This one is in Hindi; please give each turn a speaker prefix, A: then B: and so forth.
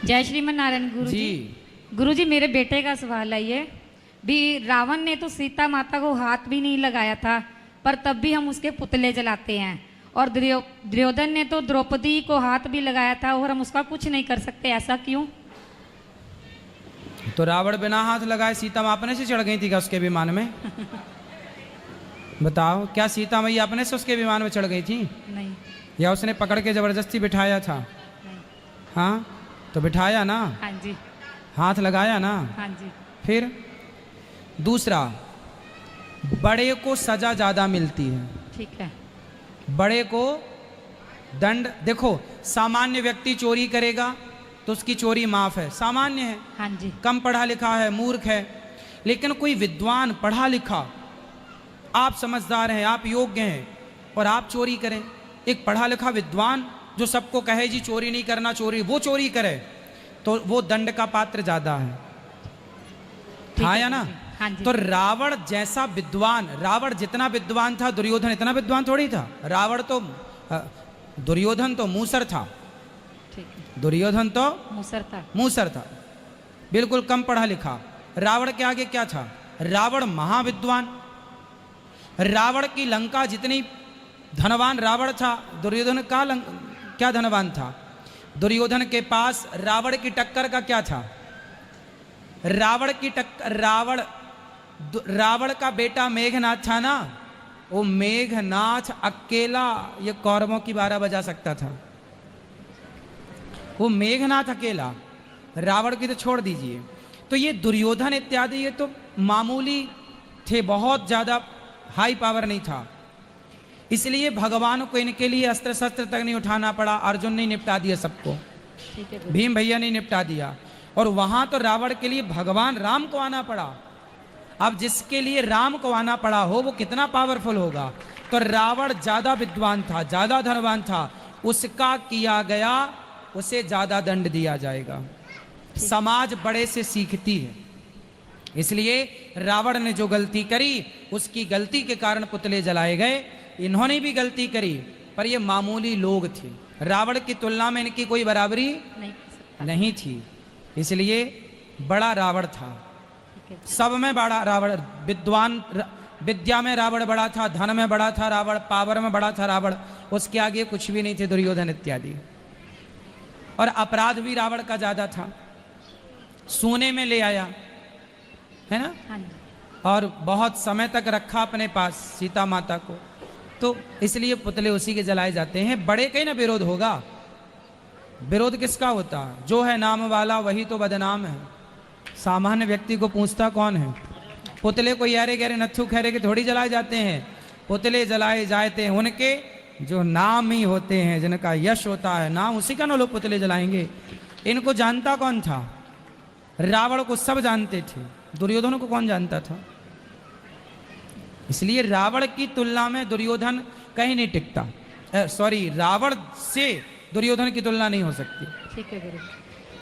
A: जय श्रीमन नारायण गुरु जी। गुरु जी मेरे बेटे का सवाल है ये भी, रावण ने तो सीता माता को हाथ भी नहीं लगाया था, पर तब भी हम उसके पुतले जलाते हैं, और दुर्योधन ने तो द्रौपदी को हाथ भी लगाया था और हम उसका कुछ नहीं कर सकते, ऐसा क्यों?
B: तो रावण बिना हाथ लगाए सीता माँ अपने से चढ़ गई थी क्या उसके विमान में? बताओ, क्या सीता मैया अपने से उसके विमान में चढ़ गई थी?
A: नहीं।
B: या उसने पकड़ के जबरदस्ती बिठाया था?
A: नहीं।
B: हाँ तो बिठाया ना।
A: हाँ जी।
B: हाथ लगाया ना।
A: हाँ जी।
B: फिर दूसरा, बड़े को सजा ज्यादा मिलती है।
A: ठीक है।
B: बड़े को दंड, देखो सामान्य व्यक्ति चोरी करेगा तो उसकी चोरी माफ है, सामान्य है।
A: हाँ जी।
B: कम पढ़ा लिखा है, मूर्ख है। लेकिन कोई विद्वान पढ़ा लिखा, आप समझदार हैं, आप योग्य हैं, और आप चोरी करें, एक पढ़ा लिखा विद्वान जो सबको कहे जी चोरी नहीं करना, चोरी, वो चोरी करे तो वो दंड का पात्र ज्यादा है। हाँ या ना?
A: हाँ जी।
B: तो रावण जैसा विद्वान, रावण जितना विद्वान था दुर्योधन इतना विद्वान थोड़ी था। रावण तो दुर्योधन तो मूसर था।
A: ठीक है।
B: दुर्योधन तो मूसर था, बिल्कुल कम पढ़ा लिखा। रावण के आगे क्या था? रावण महाविद्वान। रावण की लंका जितनी धनवान रावण था, दुर्योधन का क्या धनवान था? दुर्योधन के पास रावण की टक्कर का क्या था? रावण की टक्कर, रावण का बेटा मेघनाथ था ना, वो मेघनाथ अकेला ये कौरवों की 12 बजा सकता था। वो मेघनाथ अकेला, रावण की तो छोड़ दीजिए। तो ये दुर्योधन इत्यादि ये तो मामूली थे, बहुत ज्यादा हाई पावर नहीं था। इसलिए भगवान को इनके लिए अस्त्र शस्त्र तक नहीं उठाना पड़ा। अर्जुन ने निपटा दिया सबको, भीम भैया ने निपटा दिया। और वहां तो रावण के लिए भगवान राम को आना पड़ा। अब जिसके लिए राम को आना पड़ा हो वो कितना पावरफुल होगा। तो रावण ज्यादा विद्वान था, ज्यादा धनवान था, उसका किया गया उसे ज्यादा दंड दिया जाएगा। समाज बड़े से सीखती है, इसलिए रावण ने जो गलती करी उसकी गलती के कारण पुतले जलाए गए। इन्होंने भी गलती करी पर ये मामूली लोग थे, रावण की तुलना में इनकी कोई बराबरी नहीं थी। इसलिए बड़ा रावण था, सब में बड़ा रावण, विद्वान, विद्या में रावण बड़ा था, धन में बड़ा था रावण, पावर में बड़ा था रावण, उसके आगे कुछ भी नहीं थे दुर्योधन इत्यादि। और अपराध भी रावण का ज्यादा था, सोने में ले आया है ना, और बहुत समय तक रखा अपने पास सीता माता को, तो इसलिए पुतले उसी के जलाए जाते हैं। बड़े का ही ना विरोध होगा, विरोध किसका होता? जो है नाम वाला वही तो बदनाम है। सामान्य व्यक्ति को पूछता कौन है? पुतले को यारे गहरे नत्थु खैरे के थोड़ी जलाए जाते हैं, पुतले जलाए जाते हैं उनके जो नाम ही होते हैं, जिनका यश होता है, नाम उसी का ना लोग पुतले जलाएंगे। इनको जानता कौन था? रावण को सब जानते थे, दुर्योधन को कौन जानता था? इसलिए रावण की तुलना में दुर्योधन कहीं नहीं टिकता। सॉरी, रावण से दुर्योधन की तुलना नहीं हो सकती।
A: ठीक है गुरु।